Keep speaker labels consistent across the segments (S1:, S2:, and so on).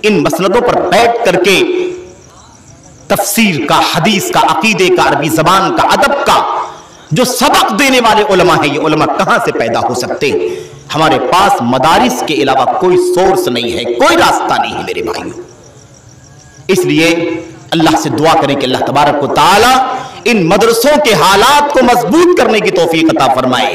S1: ان مسندوں پر بیٹھ کر کے تفسیر کا، حدیث کا، عقیدے کا، عربی زبان کا، ادب کا جو سبق دینے والے علماء ہیں، یہ علماء کہاں سے پیدا ہو سکتے ہیں؟ ہمارے پاس مدارس کے علاوہ کوئی سورس نہیں ہے، کوئی راستہ نہیں ہے میرے بھائیوں۔ اس لیے اللہ سے دعا کریں کہ اللہ تبارک و تعالی ان مدرسوں کے حالات کو مضبوط کرنے کی توفیق عطا فرمائے۔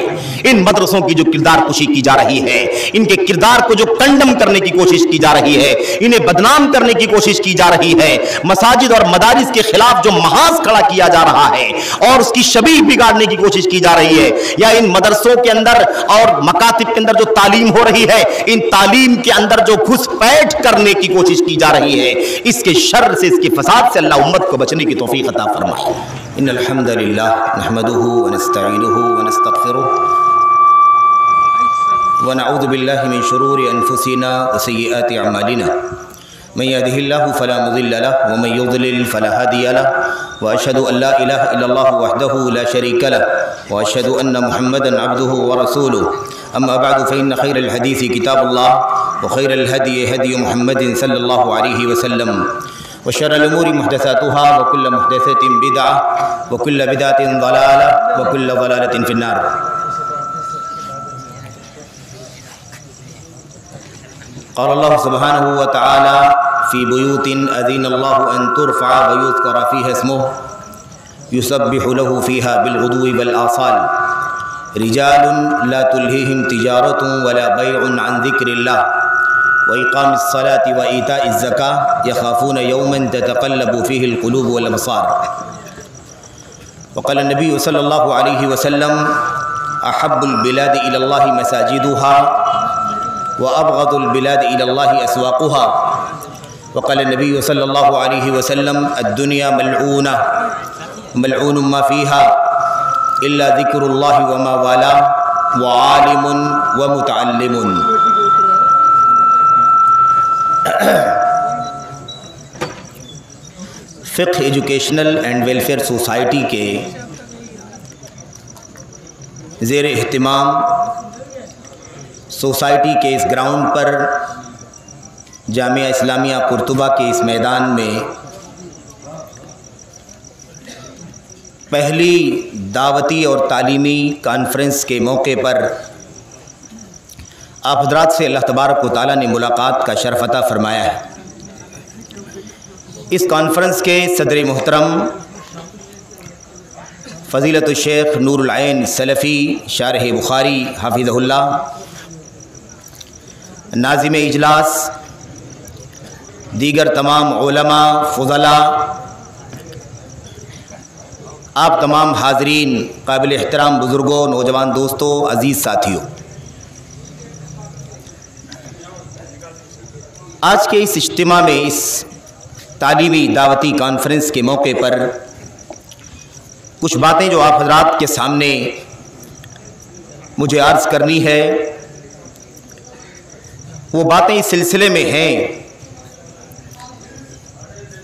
S1: ان مدرسوں کی جو کردار کشی کی جا رہی ہے، ان کے کردار کو جو کنڈم کرنے کی کوشش کی جا رہی ہے، انہیں بدنام کرنے کی کوشش کی جا رہی ہے، مساجد اور مدارس کے خلاف جو محاذ کھڑا کیا جا رہا ہے اور اس کی شبیہ بگاڑنے کی کوشش کی جا رہی ہے، یا ان مدرسوں کے اندر اور مکاتب کے اندر جو تعلیم ہو رہی ہے، ان تعلیم کے اندر جو گھس پیٹ کرنے کی کوشش کی جا رہی ہے، اس کے شر سے، اس کے فساد سے اللہ امت کو بچنے کی توفیق عطا فرمائے۔ ان الحمد للہ نحمده ونستعینه ونستغفره ونعوذ باللہ من شرور انفسنا وسیئات اعمالنا من يهده الله فلا مضل له ومن يضلل فلا هادي له واشهد ان لا اله الا الله وحده لا شريك له واشهد ان محمدا عبده ورسوله اما بعد فان خير الحديث كتاب الله وخير الهدي هدي محمد صلى الله عليه وسلم وشر الأمور محدثاتها وكل محدثة بدعة وكل بدعة ضلالة وكل ضلالة في النار۔ قال الله سبحانه وتعالى في بيوت أذن الله أن ترفع ويذكر فيها اسمه يسبح له فيها بالغدو والآصال رجال لا تلهيهم تجارة ولا بيع عن ذكر الله وإقام الصلاة وإيتاء الزكاة يخافون يوما تتقلب فيه القلوب والأبصار۔ وقال النبي صلى الله عليه وسلم أحب البلاد إلى الله مساجدها وأبغض البلاد إلى الله أسواقها۔ وقال النبي صلى الله عليه وسلم الدنيا ملعونة ملعون ما فيها إلا ذكر الله وما والاه وعالم ومتعلم۔ فقہ ایجوکیشنل اینڈ ویلفیئر سوسائٹی کے زیر اہتمام سوسائٹی کے اس گراؤنڈ پر جامعہ اسلامیہ قرطبہ کے اس میدان میں پہلی دعوتی اور تعلیمی کانفرنس کے موقع پر آپ حضرات سے اللہ تبارک و تعالیٰ نے ملاقات کا شرف عطا فرمایا ہے۔ اس کانفرنس کے صدر محترم فضیلت الشیخ نور العین سلفی شارح بخاری حافظہ اللہ، ناظم اجلاس، دیگر تمام علماء، فضلاء، آپ تمام حاضرین، قابل احترام بزرگوں، نوجوان دوستوں، عزیز ساتھیوں، آج کے اس اجتماع میں، اس تعلیمی دعوتی کانفرنس کے موقع پر کچھ باتیں جو آپ حضرات کے سامنے مجھے عرض کرنی ہے، وہ باتیں اس سلسلے میں ہیں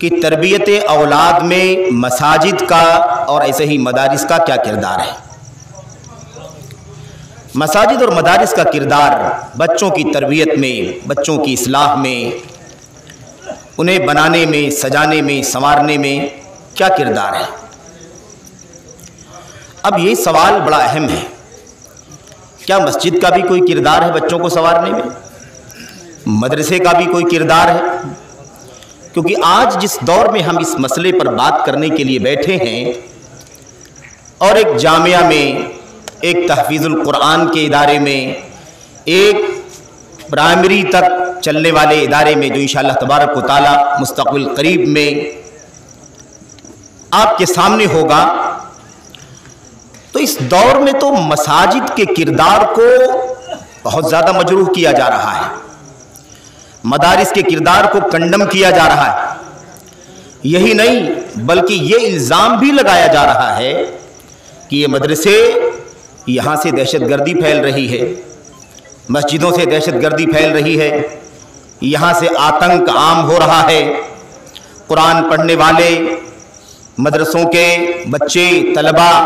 S1: کہ تربیت اولاد میں مساجد کا اور ایسے ہی مدارس کا کیا کردار ہے۔ مساجد اور مدارس کا کردار بچوں کی تربیت میں، بچوں کی اصلاح میں، انہیں بنانے میں، سجانے میں، سنوارنے میں کیا کردار ہے۔ اب یہ سوال بڑا اہم ہے، کیا مسجد کا بھی کوئی کردار ہے بچوں کو سنوارنے میں؟ مدرسے کا بھی کوئی کردار ہے؟ کیونکہ آج جس دور میں ہم اس مسئلے پر بات کرنے کے لیے بیٹھے ہیں، اور ایک جامعہ میں، ایک تحفیظ القرآن کے ادارے میں، ایک پرائمری تک چلنے والے ادارے میں جو انشاءاللہ تبارک و تعالی مستقبل قریب میں آپ کے سامنے ہوگا، تو اس دور میں تو مساجد کے کردار کو بہت زیادہ مجروح کیا جا رہا ہے، مدارس کے کردار کو کنڈم کیا جا رہا ہے۔ یہی نہیں بلکہ یہ الزام بھی لگایا جا رہا ہے کہ یہ مدرسے، یہاں سے دہشت گردی پھیل رہی ہے، مسجدوں سے دہشت گردی پھیل رہی ہے، یہاں سے آتنک عام ہو رہا ہے، قرآن پڑھنے والے مدرسوں کے بچے، طلباء،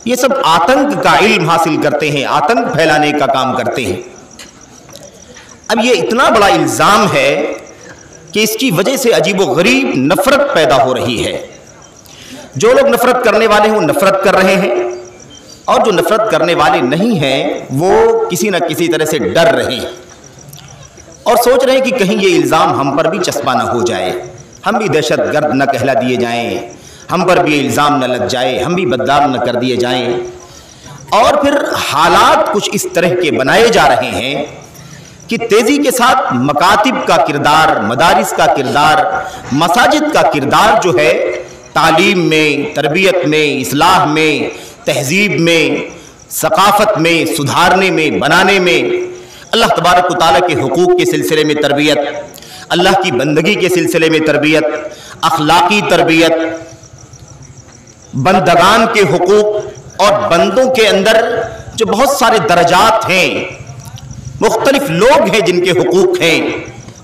S1: یہ سب آتنک کا علم حاصل کرتے ہیں، آتنک پھیلانے کا کام کرتے ہیں۔ اب یہ اتنا بڑا الزام ہے کہ اس کی وجہ سے عجیب و غریب نفرت پیدا ہو رہی ہے. جو لوگ نفرت کرنے والے ہیں وہ نفرت کر رہے ہیں، اور جو نفرت کرنے والے نہیں ہیں وہ کسی نہ کسی طرح سے ڈر رہے ہیں اور سوچ رہے ہیں کہ کہیں یہ الزام ہم پر بھی چسپاں نہ ہو جائے، ہم بھی دہشت گرد نہ کہلا دیے جائیں، ہم پر بھی الزام نہ لگ جائے، ہم بھی بدنام نہ کر دیے جائیں. اور پھر حالات کچھ اس طرح کے بنائے جا رہے ہیں کہ تیزی کے ساتھ مکاتب کا کردار، مدارس کا کردار، مساجد کا کردار جو ہے تعلیم میں، تربیت میں، اصلاح میں، تہذیب میں، ثقافت میں، سدھارنے میں، بنانے میں، اللہ تبارک و تعالیٰ کے حقوق کے سلسلے میں تربیت، اللہ کی بندگی کے سلسلے میں تربیت، اخلاقی تربیت، بندگان کے حقوق اور بندوں کے اندر جو بہت سارے درجات ہیں، مختلف لوگ ہیں جن کے حقوق ہیں،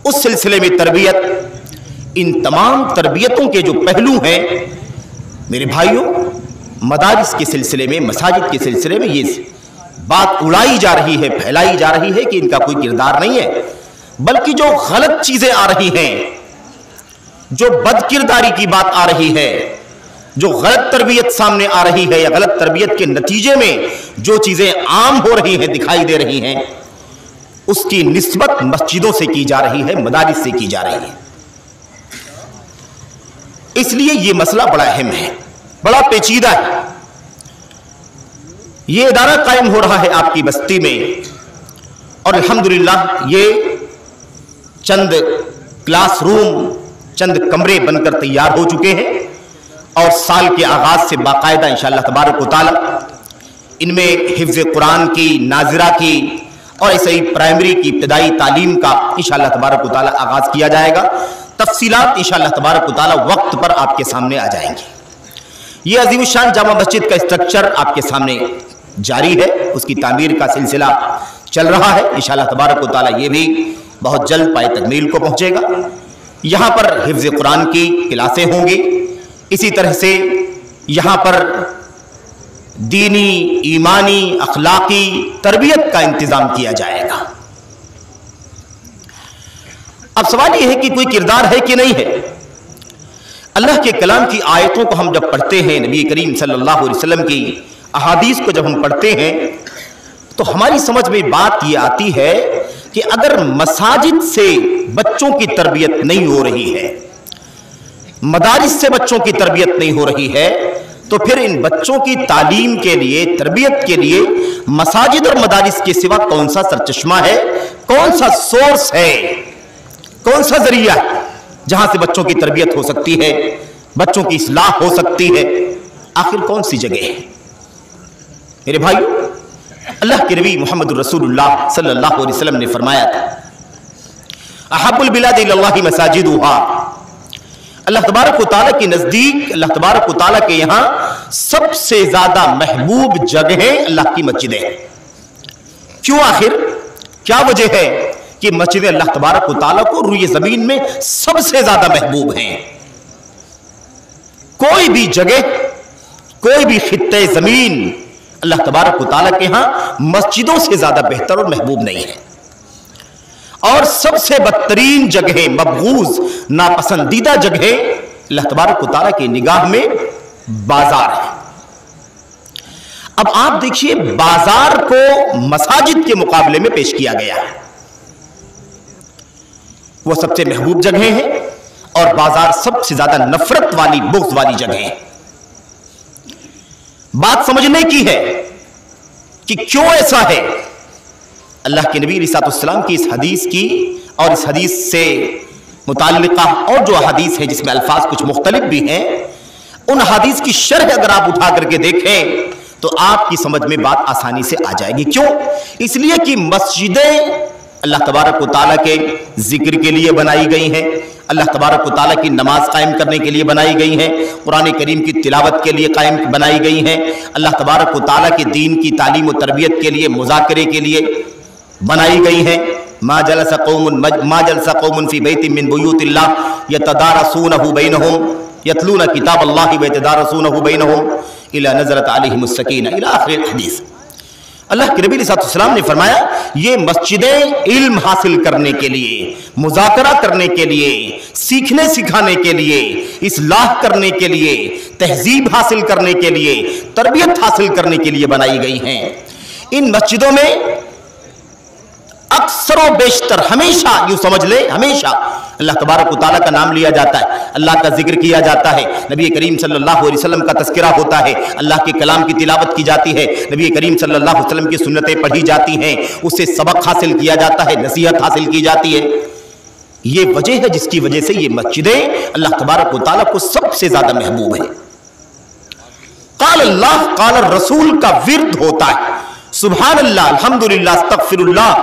S1: اس سلسلے میں تربیت. ان تمام تربیتوں کے جو پہلو ہیں میرے بھائیوں، مدارس کے سلسلے میں، مساجد کے سلسلے میں یہ بات اڑائی جا رہی ہے، پھیلائی جا رہی ہے کہ ان کا کوئی کردار نہیں ہے، بلکہ جو غلط چیزیں آ رہی ہیں، جو بد کرداری کی بات آ رہی ہے، جو غلط تربیت سامنے آ رہی ہے، یا غلط تربیت کے نتیجے میں جو چیزیں عام ہو رہی ہیں، دکھائی دے رہی ہیں، اس کی نسبت مسجدوں سے کی جا رہی ہے، مدارس سے کی جا رہی ہے. اس لیے یہ مسئلہ بڑا اہم ہے، بڑا پیچیدہ ہے. یہ ادارہ قائم ہو رہا ہے آپ کی بستی میں، اور الحمدللہ یہ چند کلاس روم، چند کمرے بن کر تیار ہو چکے ہیں، اور سال کے آغاز سے باقاعدہ انشاءاللہ تبارک و تعالی ان میں حفظ قرآن کی، ناظرہ کی اور ایسے ہی پرائمری کی ابتدائی تعلیم کا انشاءاللہ تبارک و تعالی آغاز کیا جائے گا. تفصیلات انشاءاللہ تبارک و تعالی وقت پر آپ کے سامنے آ جائیں گی. یہ عظیم الشان جامع مسجد کا اسٹرکچر آپ کے سامنے جاری ہے، اس کی تعمیر کا سلسلہ چل رہا ہے. انشاءاللہ تبارک و تعالی یہ بھی بہت جلد پائے تکمیل کو پہنچے گا. یہاں پر حفظ قرآن کی کلاسیں ہوں گی، اسی طرح سے یہاں پر دینی، ایمانی، اخلاقی تربیت کا انتظام کیا جائے گا. اب سوال یہ ہے کہ کوئی کردار ہے کہ نہیں ہے. اللہ کے کلام کی آیتوں کو ہم جب پڑھتے ہیں، نبی کریم صلی اللہ علیہ وسلم کی احادیث کو جب ہم پڑھتے ہیں، تو ہماری سمجھ میں بات یہ آتی ہے کہ اگر مساجد سے بچوں کی تربیت نہیں ہو رہی ہے، مدارس سے بچوں کی تربیت نہیں ہو رہی ہے، تو پھر ان بچوں کی تعلیم کے لیے، تربیت کے لیے مساجد اور مدارس کے سوا کون سا سرچشمہ ہے، کون سا سورس ہے، کون سا ذریعہ ہے جہاں سے بچوں کی تربیت ہو سکتی ہے، بچوں کی اصلاح ہو سکتی ہے؟ آخر کون سی جگہ ہے؟ میرے بھائیو، اللہ کے نبی محمد الرسول اللہ صلی اللہ علیہ وسلم نے فرمایا تھا، احب البلاد الی اللہ مساجدها. اللہ تبارک و تعالیٰ کے نزدیک، اللہ تبارک و تعالیٰ کے یہاں سب سے زیادہ محبوب جگہیں اللہ کی مسجدیں ہیں. کیوں؟ آخر کیا وجہ ہے کہ مسجدیں اللہ تبارک و تعالیٰ کو روئے زمین میں سب سے زیادہ محبوب ہیں؟ کوئی بھی جگہ، کوئی بھی خطہ زمین اللہ تبارک و تعالیٰ کے ہاں مسجدوں سے زیادہ بہتر اور محبوب نہیں ہے. اور سب سے بدترین جگہیں، مبغوض، ناپسندیدہ جگہیں اللہ تبارک و تعالیٰ کی نگاہ میں بازار ہے. اب آپ دیکھیے، بازار کو مساجد کے مقابلے میں پیش کیا گیا ہے. وہ سب سے محبوب جگہیں ہیں، اور بازار سب سے زیادہ نفرت والی، بغض والی جگہیں. بات سمجھنے کی ہے کہ کیوں ایسا ہے. اللہ کے نبی علیہ السلام کی اس حدیث کی اور اس حدیث سے متعلقہ اور جو حدیث ہے جس میں الفاظ کچھ مختلف بھی ہیں، ان حدیث کی شرح اگر آپ اٹھا کر کے دیکھیں تو آپ کی سمجھ میں بات آسانی سے آ جائے گی. کیوں؟ اس لیے کہ مسجدیں اللہ تبارک و تعالیٰ کے ذکر کے لیے بنائی گئی ہیں، اللہ تبارک و تعالیٰ کی نماز قائم کرنے کے لیے بنائی گئی ہیں، قرآن کریم کی تلاوت کے لیے قائم بنائی گئی ہیں، اللہ تبارک و تعالیٰ کے دین کی تعلیم و تربیت کے لیے، مذاکرے کے لیے بنائی گئی ہیں. ما جلس قوم فی بیت من بیوت اللہ یتدارسونہ بینہم یتلون کتاب اللہ ویتدارسونہ بینہم الی نزلت علیہم السکینہ الی آخر الحدیث. اللہ کے नबी सल्लल्लाहु ने फरमाया ये मस्जिदें इल्म हासिल करने के लिए, मुज़ाकरा करने के लिए, सीखने सिखाने के लिए, इस्लाह करने के लिए, तहजीब हासिल करने के लिए, तरबियत हासिल करने के लिए बनाई गई हैं। इन मस्जिदों में अक्सर व बेशतर हमेशा, यूं समझ ले, हमेशा अल्लाह तबारक व तआला का नाम लिया जाता है, अल्लाह का जिक्र किया जाता है, नबी करीम सल्लल्लाहु अलैहि वसल्लम का तज़किरा होता है, अल्लाह के कलाम की तिलावत की जाती है, नबी करीम सल्लल्लाहु अलैहि वसल्लम की सुन्नतें पढ़ी जाती हैं, उससे सबक हासिल किया जाता है, नसीहत हासिल की जाती है। ये वजह है जिसकी वजह से ये मस्जिदें अल्लाह तबारक व तआला को सबसे ज्यादा महबूब है। क़ाल अल्लाह क़ाल रसूल का विर्द होता है, सुभान अल्लाह, अल्हम्दुलिल्लाह, अस्तग़फिरुल्लाह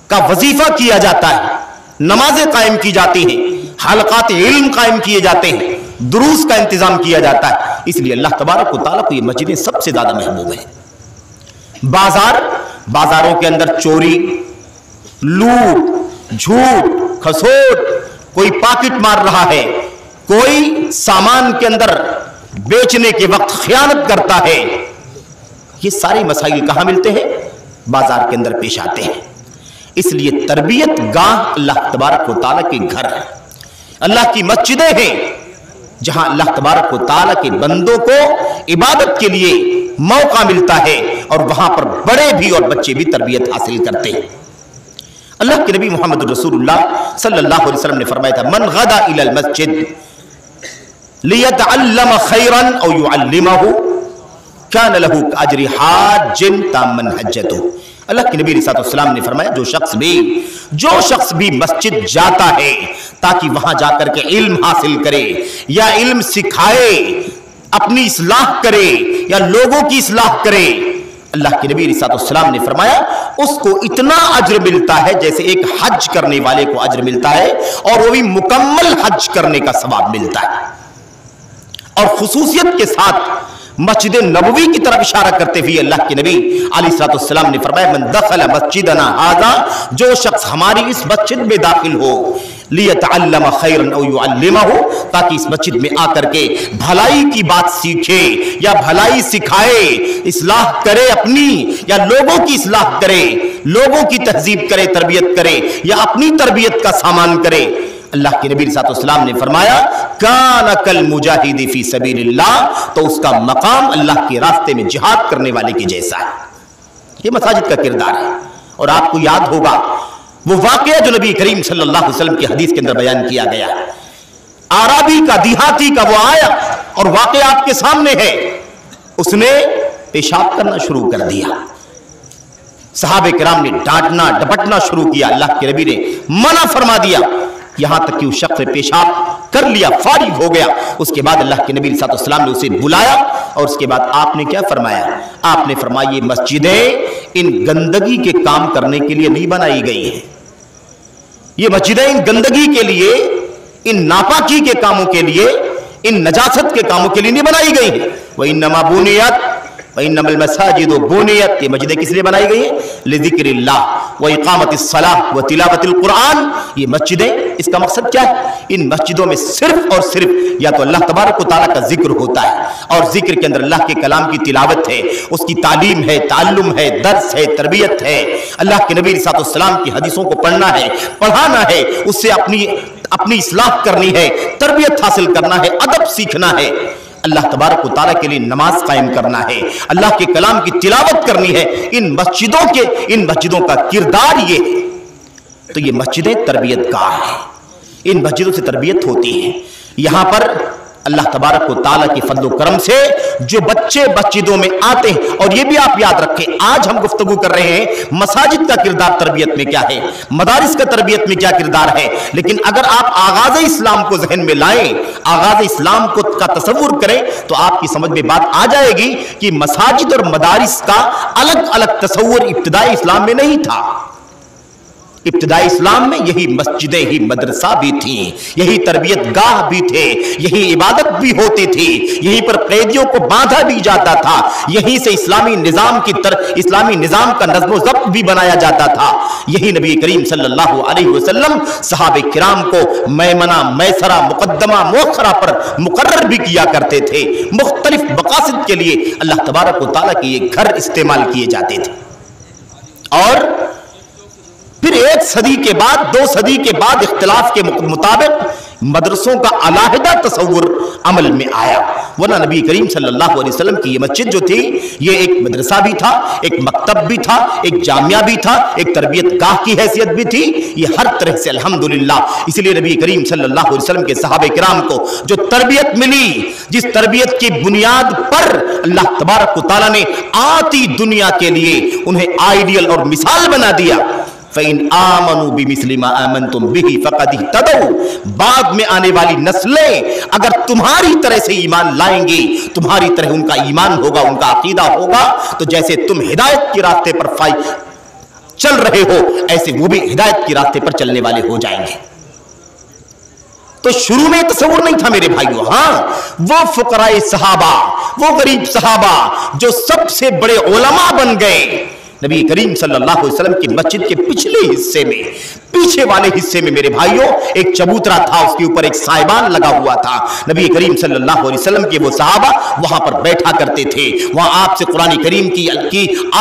S1: का वजीफा किया जाता है, नमाजें कायम की जाती हैं, हलकात इल्म कायम किए जाते हैं, दुरूस का इंतजाम किया जाता है। इसलिए अल्लाह तबारक व तआला को ये मस्जिदें सबसे ज्यादा महबूब है। बाजारों के अंदर चोरी, लूट, झूठ, खसोट, कोई पॉकेट मार रहा है, कोई सामान के अंदर बेचने के वक्त खयानत करता है, ये सारे मसाइल कहां मिलते हैं? बाजार के अंदर पेश आते हैं। इसलिए तरबियत गाह अल्लाह तबारक व तआला के घर है, अल्लाह की मस्जिदें हैं जहां अल्लाह तबारक व तआला के बंदों को इबादत के लिए मौका मिलता है और वहां पर बड़े भी और बच्चे भी तरबियत हासिल करते हैं। अल्लाह के नबी मोहम्मद रसूलुल्लाह सल्लल्लाहु अलैहि वसल्लम ने फरमाया था, मन गदा इलल मस्जिद लियतअल्लम खैरन औ युअल्लिमहु कान लहू अजरि हाजिन तामन हज्जतहु। अल्लाह के नबी सल्लल्लाहु ने फरमाया, जो शख्स भी मस्जिद जाता है ताकि वहां जाकर के इल्म हासिल करे या इल्म सिखाए, अपनी इस्लाह करे या लोगों की इस्लाह करे, अल्लाह के नबी सल्लल्लाहु ने फरमाया उसको इतना अज्र मिलता है जैसे एक हज करने वाले को अज्र मिलता है, और वो भी मुकम्मल हज करने का सवाब मिलता है। और खुसूसियत के साथ मस्जिद नबवी की तरफ इशारा करते हुए अल्लाह के नबी अलैहिस्सलाम ने फरमाया, मन दखल मस्जिदना हाज़ा, जो शख्स हमारी इस मस्जिद में दाखिल हो, लियतअल्लम खैरन औ युअल्लिमहु, ताकि इस मस्जिद में आकर के भलाई की बात सीखे या भलाई सिखाए, इस्लाह करे अपनी या लोगों की इस्लाह करे, लोगों की तहजीब करे, तरबियत करे या अपनी तरबियत का सामान करे। अल्लाह के नबी सल्लल्लाहु ने फरमाया, कान कल मुजाहिदी फी सबीलिल्लाह, तो उसका मकाम अल्लाह के रास्ते में जिहाद करने वाले के जैसा है। ये मसाजिद का किरदार है। और आपको याद होगा वो वाकया जो नबी करीम सल्लल्लाहु अलैहि वसल्लम की हदीस के अंदर बयान किया गया, आराबी का, देहाती का वो आया और वाकया आपके सामने है, उसने पेशाब करना शुरू कर दिया। सहाबे किराम ने डांटना डपटना शुरू किया, अल्लाह के नबी ने मना फरमा दिया, यहां तक कि उस शख्स ने पेशाब कर लिया, फारिग हो गया। उसके बाद अल्लाह के नबी सल्लल्लाहु अलैहि वसल्लम ने उसे बुलाया और उसके बाद आपने क्या फरमाया? आपने फरमाया, ये मस्जिदें इन गंदगी के काम करने के लिए नहीं बनाई गई हैं, ये मस्जिदें इन गंदगी के लिए, इन नापाकी के कामों के लिए, इन नजासत के कामों के लिए नहीं बनाई गई है। वह इन्नमा बुनियत वइन्नमल मसाजिदु बुनियत, ये मस्जिदें किस लिए बनाई गई हैं? लिज़िक्रिल्लाह व इक़ामतिस सलाह व तिलावतिल कुरान। ये मस्जिदें, इसका मकसद क्या है? इन मस्जिदों में सिर्फ और सिर्फ या तो अल्लाह तबारक व तआला का जिक्र होता है, और जिक्र के अंदर अल्लाह के कलाम की तिलावत है, उसकी तालीम है, ताल्लुम है, दर्स है, तरबियत है, अल्लाह के नबी सल्लल्लाहु अलैहि वसल्लम की हदीसों को पढ़ना है, पढ़ाना है, उससे अपनी इस्लाह करनी है, तरबियत हासिल करना है, अदब सीखना है, अल्लाह तबारक व तआला के लिए नमाज कायम करना है, अल्लाह के कलाम की तिलावत करनी है। इन मस्जिदों का किरदार ये है। तो ये मस्जिदें तरबियत गाह है, इन मस्जिदों से तरबियत होती है। यहां पर अल्लाह तबारक व तआला के फضل व करम से जो बच्चे मस्जिदों में आते हैं, और ये भी आप याद रखें, आज हम गुफ्तगू कर रहे हैं मसाजिद का किरदार तरबियत में क्या है, मदारिस का तरबियत में क्या किरदार है, लेकिन अगर आप आगाज इस्लाम को जहन में लाएं, आगाज इस्लाम को का तसव्वुर करें, तो आपकी समझ में बात आ जाएगी कि मसाजिद और मदारिस का अलग अलग तसव्वुर इब्तिदाई इस्लाम में नहीं था। ابتدائی اسلام میں یہی مسجدیں ہی مدرسہ بھی تھیں، یہی تربیت گاہ بھی تھے، یہی عبادت بھی ہوتی تھی، یہیں پر قیدیوں کو باندھا بھی جاتا تھا، یہیں سے اسلامی نظام کا نظم و ضبط بھی بنایا جاتا تھا۔ یہی نبی کریم صلی اللہ علیہ وسلم صحابہ کرام کو میمنہ، میسرہ، مقدمہ، مؤخرہ پر مقرر بھی کیا کرتے تھے۔ مختلف مقاصد کے لیے اللہ تبارک و تعالیٰ کے یہ گھر استعمال کیے جاتے تھے۔ اور پھر 1 صدی کے بعد، 2 صدی کے بعد اختلاف کے مطابق مدرسوں کا علیحدہ تصور عمل میں آیا، ورنہ نبی کریم صلی اللہ علیہ وسلم کی یہ مسجد جو تھی یہ ایک مدرسہ بھی تھا، ایک مکتب بھی تھا، ایک جامعہ بھی تھا، ایک تربیت گاہ کی حیثیت بھی تھی، یہ ہر طرح سے الحمدللہ۔ اس لیے نبی کریم صلی اللہ علیہ وسلم کے صحابہ کرام کو جو تربیت ملی، جس تربیت کی بنیاد پر اللہ تبارک و تعالیٰ نے آتی دنیا کے لیے انہیں آئیڈیل اور مثال بنا دیا، فَإِنْ آمَنُوا بِمِثْلِ مَا آمَنْتُمْ بِهِ فَقَدْ اهْتَدَوْا، بعد میں آنے والی نسلیں اگر تمہاری طرح سے ایمان لائیں گی، تمہاری طرح ان کا ایمان ہوگا، ان کا عقیدہ ہوگا، تو جیسے تم ہدایت کے راستے پر چل رہے ہو، ایسے وہ بھی ہدایت کے راستے پر چلنے والے ہو جائیں گے۔ تو شروع میں تصور نہیں تھا میرے بھائیو، ہاں وہ فقراء صحابہ، وہ غریب صحابہ جو سب سے بڑے علماء بن گئے، نبی کریم صلی اللہ علیہ وسلم کی مسجد کے پچھلے حصے میں، پیچھے والے حصے میں میرے بھائیوں ایک چبوترا تھا، اس کے اوپر ایک سائبان لگا ہوا تھا۔ نبی کریم صلی اللہ علیہ وسلم کے وہ صحابہ وہاں پر بیٹھا کرتے تھے، وہاں آپ سے قرآن کریم کی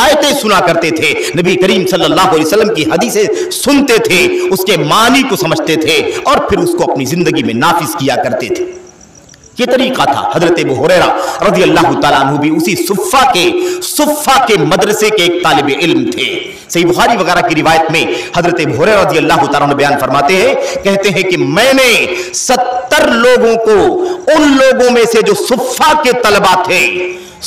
S1: آیتیں سنا کرتے تھے، نبی کریم صلی اللہ علیہ وسلم کی حدیثیں سنتے تھے، اس کے معنی کو سمجھتے تھے اور پھر اس کو اپنی زندگی میں نافذ کیا کرتے تھے۔ یہ طریقہ تھا۔ حضرت ابو ہریرہ رضی اللہ تعالیٰ عنہ بھی اسی صفہ کے مدرسے کے ایک طالب علم تھے۔ صحیح بخاری وغیرہ کی روایت میں حضرت ابو ہریرہ رضی اللہ تعالیٰ عنہ بیان فرماتے ہیں، کہتے ہیں کہ میں نے 70 لوگوں کو، ان لوگوں میں سے جو صفہ کے طلبہ تھے،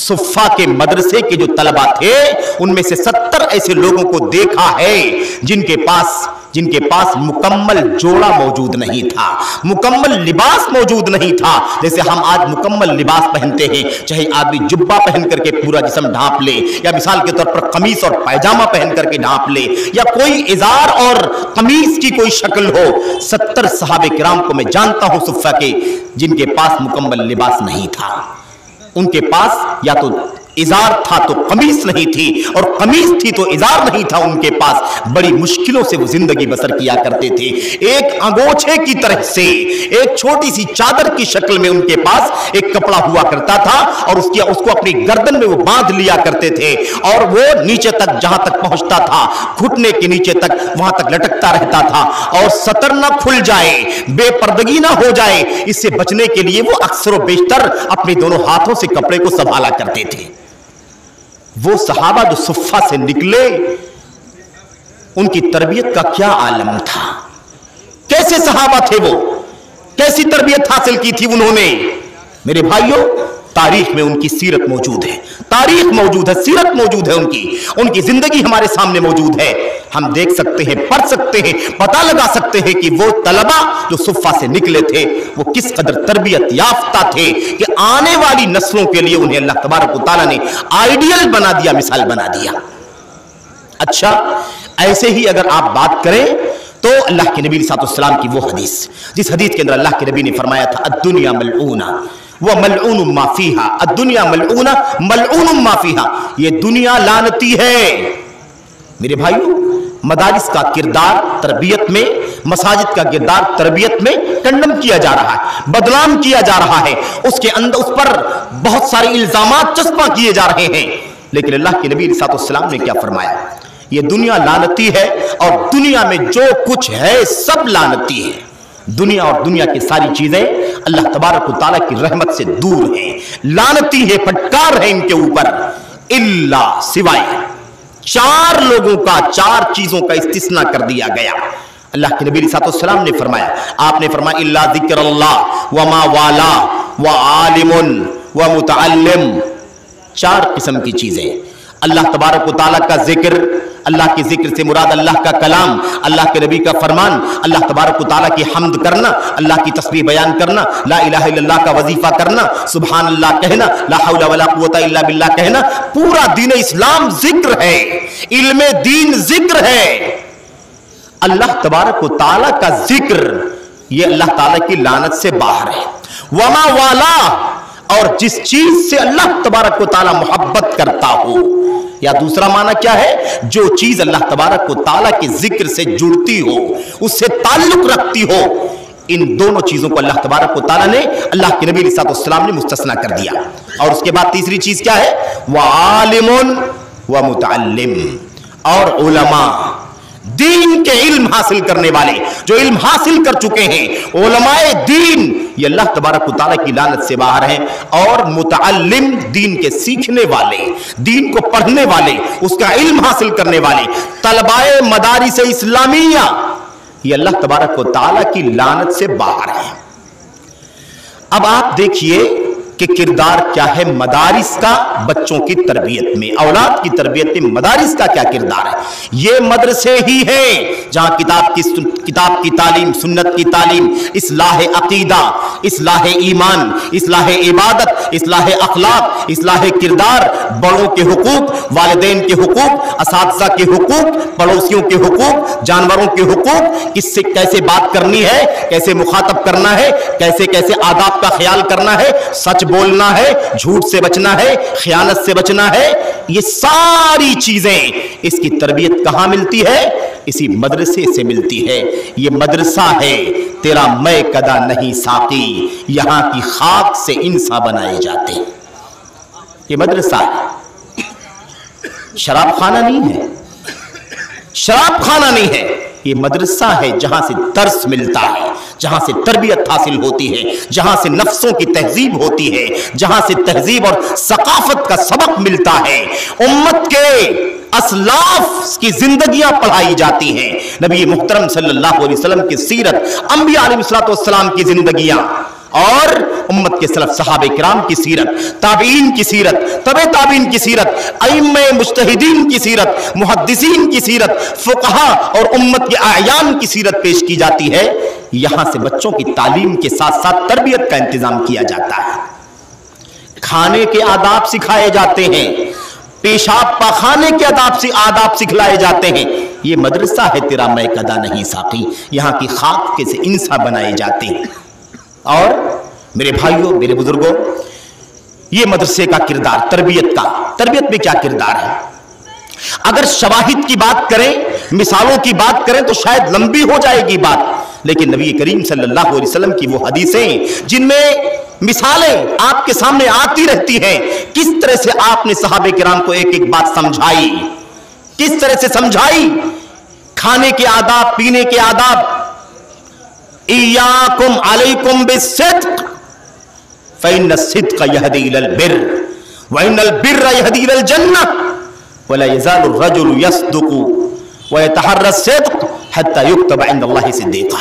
S1: صفہ کے مدرسے کے جو طلبہ تھے، ان میں سے 70 ایسے لوگوں کو دیکھا ہے جن کے پاس مکمل جوڑا موجود نہیں تھا، مکمل لباس موجود نہیں تھا۔ جیسے ہم آج مکمل لباس پہنتے ہیں، چاہے آدمی جبہ پہن کر کے پورا جسم ڈھانپ لے، یا مثال کے طور پر قمیص اور پائجامہ پہن کر کے ڈھانپ لے، یا کوئی ازار اور قمیص کی کوئی شکل ہو، 70 صحابہ کرام کو میں جانتا ہوں صفہ کے، جن کے پاس مکمل لباس نہیں تھا۔ ان کے پاس یا تو ازار تھا تو قمیص نہیں تھی، اور قمیص تھی تو ازار نہیں تھا ان کے پاس۔ بڑی مشکلوں سے وہ زندگی بسر کیا کرتے تھے، ایک انگوچھے کی طرح سے، ایک چھوٹی سی چادر کی شکل میں ان کے پاس ایک کپڑا ہوا کرتا تھا، اور اس کو اپنی گردن میں وہ باندھ لیا کرتے تھے، اور وہ نیچے تک جہاں تک پہنچتا تھا، گھٹنے کے نیچے تک وہاں تک لٹکتا رہتا تھا، اور سطر نہ کھل جائے، بے پردگی نہ ہو جائے، اس سے بچنے کے لیے وہ اکثر و بیشتر اپنے دونوں ہاتھوں سے کپڑے کو سنبھالا کرتے تھے۔ وہ صحابہ جو صفہ سے نکلے، ان کی تربیت کا کیا عالم تھا، کیسے صحابہ تھے وہ، کیسی تربیت حاصل کی تھی انہوں نے۔ میرے بھائیوں، تاریخ میں ان کی سیرت موجود ہے، تاریخ موجود ہے، سیرت موجود ہے، ان کی زندگی ہمارے سامنے موجود ہے۔ ہم دیکھ سکتے ہیں، پڑھ سکتے ہیں، پتہ لگا سکتے ہیں کہ وہ طلبہ جو صفہ سے نکلے تھے وہ کس قدر تربیت یافتہ تھے، کہ آنے والی نسلوں کے لیے انہیں اللہ تبارک و تعالیٰ نے آئیڈیل بنا دیا، مثال بنا دیا۔ اچھا، ایسے ہی اگر آپ بات کریں تو اللہ کے نبی صلی اللہ علیہ وسلم کی وہ حدیث، جس حدیث کے اندر اللہ کے نبی نے فرمایا تھا الدنیا ملعونہ وملعون ما فیہا، الدنیا ملعونہ ملعون ما فیہا، یہ دنیا لعنتی ہے۔ میرے بھائیوں، مدارس کا کردار تربیت میں، مساجد کا کردار تربیت میں کنڈم کیا جا رہا ہے، بدنام کیا جا رہا ہے، اس کے اندر اس پر بہت سارے الزامات چسپاں کیے جا رہے ہیں، لیکن اللہ کے نبی صلی اللہ علیہ وسلم نے کیا فرمایا؟ یہ دنیا لعنتی ہے، اور دنیا میں جو کچھ ہے سب لعنتی ہے۔ دنیا اور دنیا کی ساری چیزیں اللہ تبارک و تعالیٰ کی رحمت سے دور ہیں، لعنتی ہے، پھٹکار ہے ان کے اوپر، الا سوائے 4 لوگوں کا، 4 چیزوں کا استثناء کر دیا گیا۔ اللہ کے نبی صلی اللہ علیہ وسلم نے فرمایا، آپ نے فرمایا الا ذکر اللہ وما والا وعالم ومتعلم، 4 قسم کی چیزیں، اللہ تبارک و تعالیٰ کا ذکر، اللہ کے ذکر سے مراد اللہ کا کلام، اللہ کے نبی کا فرمان، اللہ تبارک و تعالیٰ کی حمد کرنا، اللہ کی تسبیح بیان کرنا، لا الہ الا اللہ کا وظیفہ کرنا، سبحان اللہ کہنا، لا حول ولا قوت الا باللہ کہنا۔ پورا دین اسلام ذکر ہے، علم دین ذکر ہے۔ अल्लाह तबारक व तआला का जिक्र ये अल्लाह ताला की लानत से बाहर है। वमा वाला, और जिस चीज से अल्लाह तबारक व तआला मोहब्बत करता हो, या दूसरा माना क्या है, जो चीज अल्लाह तबारक व तआला के जिक्र से जुड़ती हो, उससे ताल्लुक रखती हो, इन दोनों चीजों को अल्लाह तबारक व तआला ने, अल्लाह के नबी अलैहि सलाम ने मुस्तस्ना कर दिया। और उसके बाद तीसरी चीज क्या है, व आलिमुन व मुतअल्लिम, और उलमा, दीन के इल्म हासिल करने वाले, जो इल्म हासिल कर चुके हैं, उलमाए दीन, ये अल्लाह तबारक व तआला की लानत से बाहर हैं। और मुतअल्लिम, दीन के सीखने वाले, दीन को पढ़ने वाले, उसका इल्म हासिल करने वाले, तलबाए मदारिस इस्लामिया, ये अल्लाह तबारक व तआला की लानत से बाहर है। अब आप देखिए कि किरदार क्या है मदारिस का बच्चों की तरबियत में, औलाद की तरबियत में मदारिस का क्या किरदार है। ये मदरसे ही हैं जहां किताब की तालीम, सुन्नत की तालीम, इस्लाह अकीदा, इस्लाह ईमान, इस्लाह इबादत, इस्लाह अखलाक, इस्लाह किरदार, बड़ों के हुकूक, वालिदैन के हुकूक, असातिज़ा के हुकूक, पड़ोसियों के हुकूक, जानवरों के हुकूक, किससे कैसे बात करनी है, कैसे मुखातब करना है, कैसे कैसे आदाब का ख्याल करना है, सच बोलना है, झूठ से बचना है, खयानत से बचना है, ये सारी चीजें, इसकी तरबियत कहां मिलती है, इसी मदरसे से मिलती है। ये मदरसा है, तेरा मैं कदा नहीं साकी, यहां की खाक से इंसान बनाए जाते हैं। ये मदरसा है, शराब खाना नहीं है, शराब खाना नहीं है, ये मदरसा है जहां से दर्स मिलता है, जहां से तरबियत हासिल होती है, जहां से नफ्सों की तहजीब होती है, जहां से तहजीब और सकाफत का सबक मिलता है। उम्मत के असलाफ की जिंदगियां पढ़ाई जाती हैं, नबी मुहतरम सल्लल्लाहु अलैहि वसल्लम की सीरत, अंबिया अलैहिस्सलाम की जिंदगियां, और उम्मत के सलफ सहाबे किराम की सीरत, ताबीन की सीरत, तबे ताबीन की सीरत, अइम्मे मुज्तहिदीन की सीरत, मुहद्दिसीन की सीरत, फुक़हा और उम्मत के आयान की सीरत पेश की जाती है। यहां से बच्चों की तालीम के साथ साथ तरबियत का इंतजाम किया जाता है। खाने के आदाब सिखाए जाते हैं, पेशाब पाखाने के आदाब सिखलाए जाते हैं। ये मदरसा है, तेरा मैं कदा नहीं साकी, यहां की खाक के से इंसान बनाए जाते हैं। और मेरे भाइयों, मेरे बुजुर्गों, ये मदरसे का किरदार, तरबियत में क्या किरदार है। अगर शवाहिद की बात करें, मिसालों की बात करें तो शायद लंबी हो जाएगी बात, लेकिन नबी करीम सल्लल्लाहु अलैहि वसल्लम की वो हदीसें जिनमें मिसालें आपके सामने आती रहती हैं, किस तरह से आपने सहाबे किराम को एक एक बात समझाई, किस तरह से समझाई। खाने के आदाब, पीने के आदाब, इय्याकुम अलैकुम बिस्सिद्क़ फ़इन्न सिद्क़ यहदी इलल बिर्र व इन्नल बिर्र यहदी इलल जन्नह व ला यज़ालु अर्रजुलु यस्दुक़ु व यतहर्रा सिद्क़ हत्ता युक्तब इंदल्लाहि सिद्दीक़ा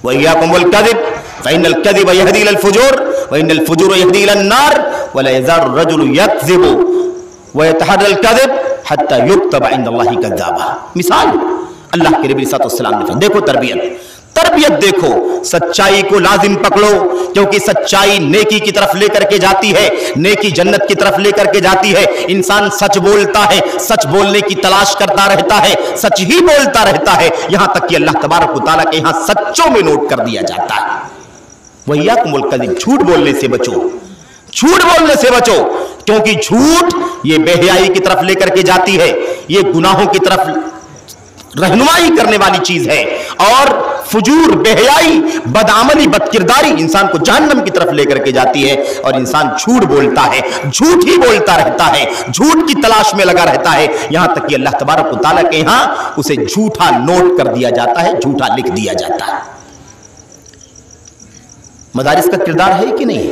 S1: व इय्याकुम वल कज़िब फ़इन्नल कज़िब यहदी इलल फ़ुजूर व इन्नल फ़ुजूर यहदी इलन नार व ला यज़ालु अर्रजुलु यकज़िबु व यतहर्रा अल कज़िब हत्ता युक्तब इंदल्लाहि कज़्ज़ाबा। मिसाल अल्लाह के नबी सल्लल्लाहु अलैहि वसल्लम ने, देखो तरबियत देखो, सच्चाई को लाजिम पकड़ो, क्योंकि सच्चाई नेकी की तरफ लेकर के जाती है, नेकी जन्नत की तरफ लेकर के जाती है। इंसान सच बोलता है, सच बोलने की तलाश करता रहता है, सच ही बोलता रहता है, यहां तक कि अल्लाह तबारक व तआला के यहां सच्चों में नोट कर दिया जाता है। वइय्याकुमुल कज़िब, झूठ बोलने से बचो, झूठ बोलने से बचो, क्योंकि झूठ ये बेहयाई की तरफ लेकर के जाती है, ये गुनाहों की तरफ रहनुमाई करने वाली चीज है, और फुजूर, बेहयाई, बदआमली, बदकिरदारी इंसान को जहन्नम की तरफ लेकर के जाती है। और इंसान झूठ बोलता है, झूठ ही बोलता रहता है, झूठ की तलाश में लगा रहता है, यहां तक कि अल्लाह तबारक व तआला के यहां उसे झूठा नोट कर दिया जाता है, झूठा लिख दिया जाता है। मदारिस का किरदार है कि नहीं?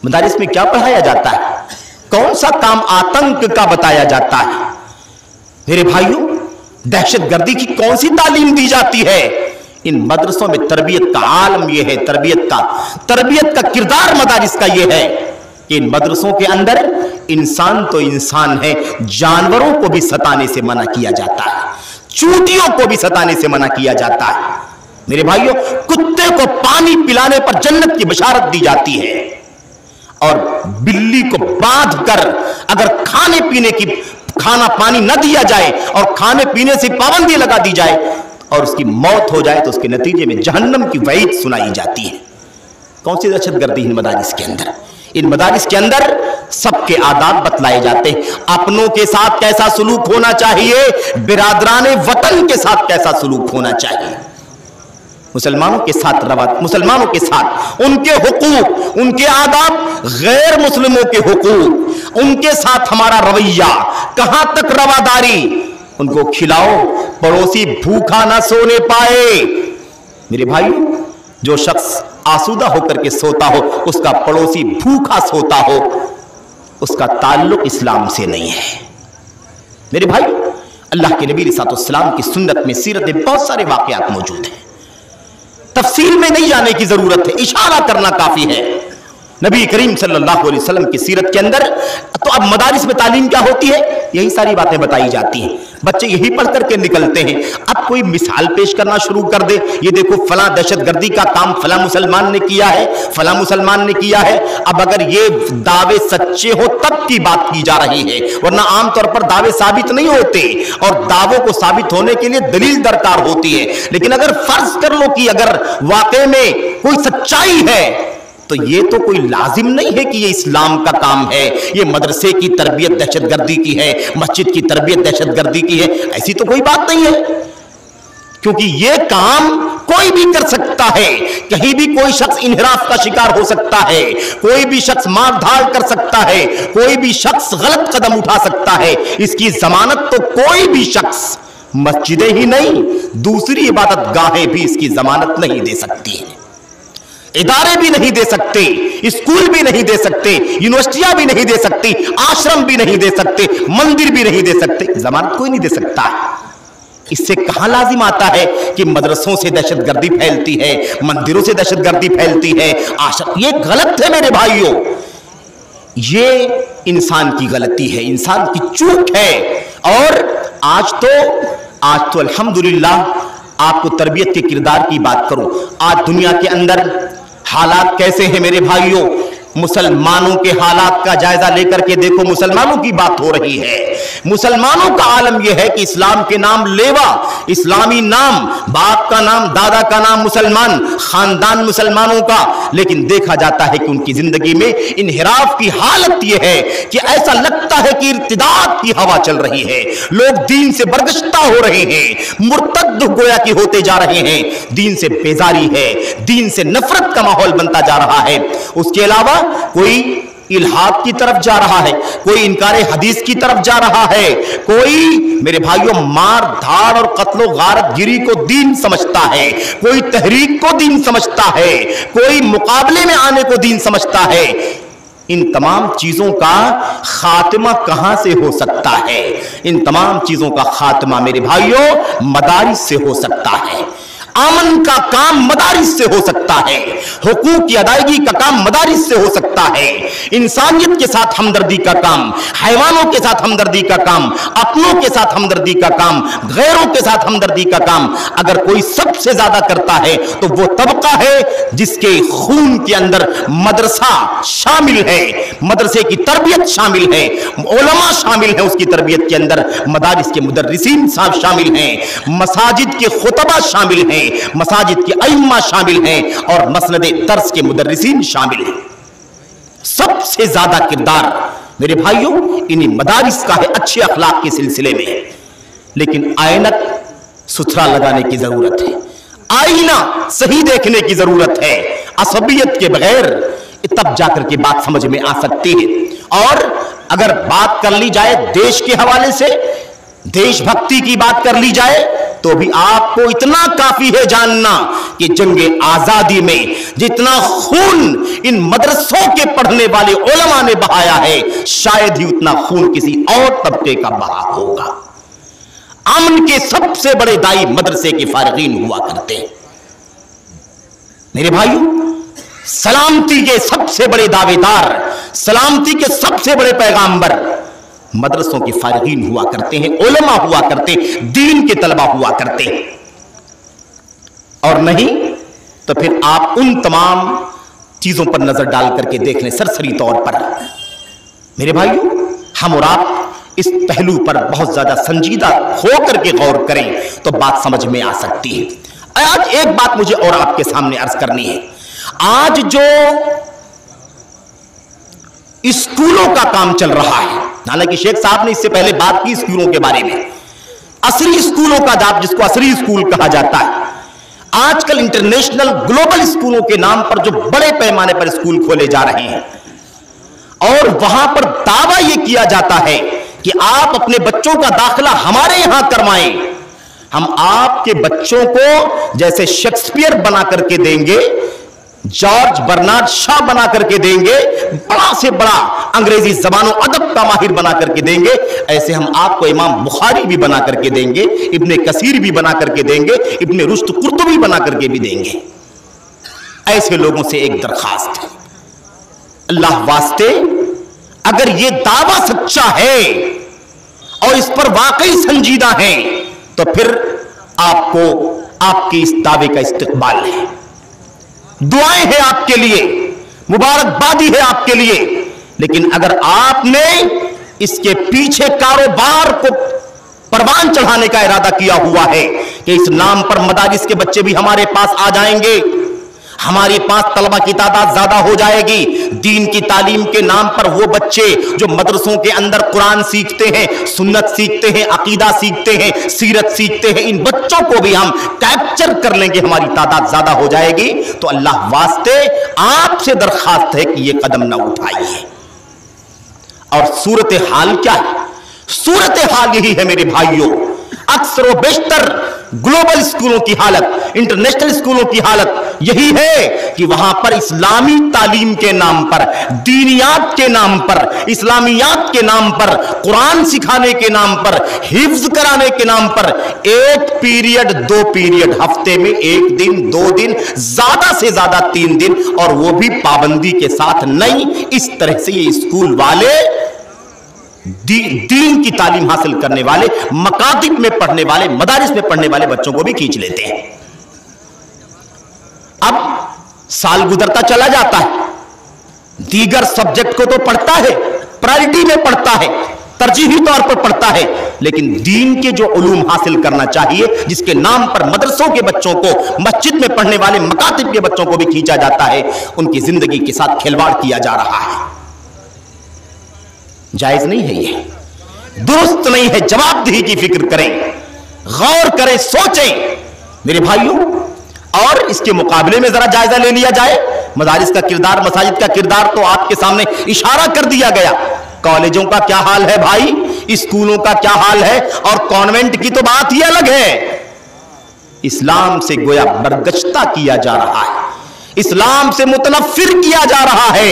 S1: मदारिस में क्या पढ़ाया जाता है? कौन सा काम आतंक का बताया जाता है? मेरे भाइयों, दहशतगर्दी की कौन सी तालीम दी जाती है? इन मदरसों में तरबियत का आलम यह है, तरबियत का किरदार मदारिस का यह है कि इन मदरसों के अंदर इंसान तो इंसान है, जानवरों को भी सताने से मना किया जाता है, चूंटियों को भी सताने से मना किया जाता है। मेरे भाइयों, कुत्ते को पानी पिलाने पर जन्नत की बशारत दी जाती है, और बिल्ली को बांध कर अगर खाने पानी न दिया जाए और खाने पीने से पाबंदी लगा दी जाए, और उसकी मौत हो जाए तो उसके नतीजे में जहन्नम की वईद सुनाई जाती है। कौन सी दहशत गर्दी इन मदारिस के अंदर? इन मदारिस के अंदर सबके आदाब बतलाए जाते हैं। अपनों के साथ कैसा सलूक होना चाहिए, बिरादराने वतन के साथ कैसा सलूक होना चाहिए, मुसलमानों के साथ मुसलमानों के साथ उनके हुकूक, उनके आदाब, गैर मुस्लिमों के हुकूक, उनके साथ हमारा रवैया, कहां तक रवादारी। उनको खिलाओ, पड़ोसी भूखा ना सोने पाए। मेरे भाइयों, जो शख्स आसूदा होकर के सोता हो, उसका पड़ोसी भूखा सोता हो, उसका ताल्लुक इस्लाम से नहीं है। मेरे भाई, अल्लाह के नबी अलैहिस्सलाम की सुन्नत में, सीरत में बहुत सारे वाक़यात मौजूद हैं। तफसील में नहीं जाने की जरूरत है, इशारा करना काफी है। नबी करीम सल्लल्लाहु अलैहि वसल्लम की सीरत के अंदर तो अब मदारिस में तालीम क्या होती है, यही सारी बातें बताई जाती हैं। बच्चे यही पढ़ करके निकलते हैं। अब कोई मिसाल पेश करना शुरू कर दे, ये देखो फला दहशतगर्दी का काम फला मुसलमान ने किया है, फला मुसलमान ने किया है। अब अगर ये दावे सच्चे हो तब की बात की जा रही है, वरना आमतौर पर दावे साबित नहीं होते और दावों को साबित होने के लिए दलील दरकार होती है। लेकिन अगर फर्ज कर लो कि अगर वाकई में कोई सच्चाई है, तो ये तो कोई लाजिम नहीं है कि ये इस्लाम का काम है, ये मदरसे की तरबियत दहशतगर्दी की है, मस्जिद की तरबियत दहशतगर्दी की है, ऐसी तो कोई बात नहीं है। क्योंकि ये काम कोई भी कर सकता है, कहीं भी कोई शख्स इन्हिराफ का शिकार हो सकता है, कोई भी शख्स मार धाड़ कर सकता है, कोई भी शख्स गलत कदम उठा सकता है। इसकी जमानत तो कोई भी शख्स, मस्जिदें ही नहीं दूसरी इबादत गाहें भी इसकी जमानत नहीं दे सकती है। इदारे भी नहीं दे सकते, स्कूल भी नहीं दे सकते, यूनिवर्सिटियां भी नहीं दे सकती, आश्रम भी नहीं दे सकते, मंदिर भी नहीं दे सकते, जमानत कोई नहीं दे सकता। इससे कहां लाजिम आता है कि मदरसों से दहशतगर्दी फैलती है, मंदिरों से दहशतगर्दी फैलती है, आश्रम। ये गलत है मेरे भाइयों, ये इंसान की गलती है, इंसान की चूक है। और आज तो अल्हम्दुलिल्लाह आपको तरबियत के किरदार की बात करूं, आज दुनिया के अंदर हालात कैसे हैं मेरे भाइयों। मुसलमानों के हालात का जायजा लेकर के देखो, मुसलमानों की बात हो रही है। मुसलमानों का आलम यह है कि इस्लाम के नाम लेवा, इस्लामी नाम, बाप का नाम, दादा का नाम मुसलमान, खानदान मुसलमानों का, लेकिन देखा जाता है कि उनकी जिंदगी में इन्हिराफ की हालत यह है कि ऐसा लगता है कि इर्तिदाद की हवा चल रही है, लोग दीन से बरगश्ता हो रहे हैं, मुर्तद गोया कि होते जा रहे हैं, दीन से बेजारी है, दीन से नफरत का माहौल बनता जा रहा है। उसके अलावा कोई इल्हाद की तरफ जा रहा है, कोई इनकारे हदीस की तरफ जा रहा है, कोई मेरे भाइयों मार धाड़ और कत्लो गारत गिरी को दीन समझता है, कोई तहरीक को दीन समझता है, कोई मुकाबले में आने को दीन समझता है। इन तमाम चीजों का खात्मा कहां से हो सकता है? इन तमाम चीजों का खात्मा मेरे भाइयों मदारिस से हो सकता है। अमन का काम मदारिस से हो सकता है, हुकूक की अदायगी का काम मदारिस से हो सकता है, इंसानियत के साथ हमदर्दी का काम, हैवानों के साथ हमदर्दी का काम, अपनों के साथ हमदर्दी का काम, गैरों के साथ हमदर्दी का काम अगर कोई सबसे ज्यादा करता है तो वो तबका है जिसके खून के अंदर मदरसा शामिल है, मदरसे की तरबियत शामिल है, उलमा शामिल है उसकी तरबियत के अंदर, मदारिस के मुदर्रिसीन शामिल हैं, मसाजिद के खुतबा शामिल हैं, मसाजिद के अइम्मा शामिल हैं और मसनदे दर्स के मुदर्रिसीन शामिल हैं। सबसे ज्यादा किरदार मेरे भाइयों इन्हीं मदारिस का है अच्छे अखलाक के सिलसिले में। लेकिन आइनक सुथरा लगाने की जरूरत है, आईना सही देखने की जरूरत है, असबियत के बगैर तब जाकर के बात समझ में आ सकती है। और अगर बात कर ली जाए देश के हवाले से, देशभक्ति की बात कर ली जाए, तो भी आपको इतना काफी है जानना कि जंगे आजादी में जितना खून इन मदरसों के पढ़ने वाले उलमा ने बहाया है, शायद ही उतना खून किसी और तबके का बहा होगा। अमन के सबसे बड़े दाई मदरसे के फारिगीन हुआ करते हैं मेरे भाइयों, सलामती के सबसे बड़े दावेदार, सलामती के सबसे बड़े पैगाम्बर मदरसों के फारिगीन हुआ करते हैं, उलमा हुआ करते हैं, दीन के तलबा हुआ करते हैं। और नहीं तो फिर आप उन तमाम चीजों पर नजर डाल करके देख लें। सरसरी तौर पर मेरे भाइयों, हम और आप اس پہلو پر بہت زیادہ سنجیدہ ہو کر کے غور کریں تو بات سمجھ میں آ سکتی ہے۔ آج ایک بات مجھے اور آپ کے سامنے عرض کرنی ہے۔ آج جو اسکولوں کا کام چل رہا ہے، حالانکہ شیخ صاحب نے اس سے پہلے بات کی اسکولوں کے بارے میں، عصری اسکولوں کا جس کو عصری اسکول کہا جاتا ہے، آج کل انٹرنیشنل گلوبل اسکولوں کے نام پر جو بڑے پیمانے پر اسکول کھولے جا رہے ہیں اور وہاں پر دعویٰ یہ کیا جاتا ہے کہ آپ اپنے بچوں کا داخلہ ہمارے یہاں کروائیں، ہم آپ کے بچوں کو جیسے شیکسپیئر بنا کر کے دیں گے، جارج برنارڈ شاہ بنا کر کے دیں گے، بڑا سے بڑا انگریزی زبان و ادب کا ماہر بنا کر کے دیں گے، ایسے ہم آپ کو امام بخاری بھی بنا کر کے دیں گے، ابن کثیر بھی بنا کر کے دیں گے، ابن رشد قرطبی بنا کر کے بھی دیں گے۔ ایسے لوگوں سے ایک درخواست ہے، اللہ واسطے اگر یہ دعویٰ سچا ہے اور اس پر واقعی سنجیدہ ہیں تو پھر آپ کو آپ کی اس دعوے کا استقبال ہے، دعائیں ہیں آپ کے لیے، مبارکبادی ہے آپ کے لیے، لیکن اگر آپ نے اس کے پیچھے کاروبار کو پروان چڑھانے کا ارادہ کیا ہوا ہے کہ اس نام پر مدارس کے بچے بھی ہمارے پاس آ جائیں گے، ہمارے پاس طلبہ کی تعداد زیادہ ہو جائے گی، دین کی تعلیم کے نام پر وہ بچے جو مدرسوں کے اندر قرآن سیکھتے ہیں، سنت سیکھتے ہیں، عقیدہ سیکھتے ہیں، سیرت سیکھتے ہیں، ان بچوں کو بھی ہم کیپچر کر لیں گے، ہماری تعداد زیادہ ہو جائے گی، تو اللہ واسطے آپ سے درخواست ہے کہ یہ قدم نہ اٹھائیے۔ اور صورتحال کیا ہے؟ صورتحال یہی ہے میرے بھائیوں، اکثر و بیشتر گلوبل اسکولوں کی حالت، انٹرنیشنل اسکولوں کی حالت یہی ہے کہ وہاں پر اسلامی تعلیم کے نام پر، دینیات کے نام پر، اسلامیات کے نام پر، قرآن سکھانے کے نام پر، حفظ کرانے کے نام پر ایک پیریڈ، 2 پیریڈ، ہفتے میں 1 دن، 2 دن، زیادہ سے زیادہ 3 دن، اور وہ بھی پابندی کے ساتھ نہیں، اس طرح سے یہ اسکول والے دین کی تعلیم حاصل کرنے والے، مکاتب میں پڑھنے والے، مدارس میں پڑھنے والے بچوں کو بھی کھینچ لیتے ہیں۔ اب سال گزرتا چلا جاتا ہے، دیگر سبجیکٹ کو تو پڑھتا ہے، پرائرٹی میں پڑھتا ہے، ترجیحی طور پر پڑھتا ہے، لیکن دین کے جو علوم حاصل کرنا چاہیے، جس کے نام پر مدرسوں کے بچوں کو، مسجد میں پڑھنے والے مکاتب کے بچوں کو بھی کھینچا جاتا ہے، ان کی زندگی کے ساتھ کھلواڑ کیا جا رہا ہے۔ جائز نہیں ہے، یہ درست نہیں ہے۔ جواب دہی کی فکر کریں، غور کریں، سوچیں میرے بھائیوں، اور اس کے مقابلے میں ذرا جائزہ لے لیا جائے مدارس کا کردار، مساجد کا کردار تو آپ کے سامنے اشارہ کر دیا گیا۔ کالجوں کا کیا حال ہے بھائی، اسکولوں کا کیا حال ہے، اور کانوینٹ کی تو بات ہی الگ ہے۔ اسلام سے گویا برگشتہ کیا جا رہا ہے، اسلام سے متنفر کیا جا رہا ہے،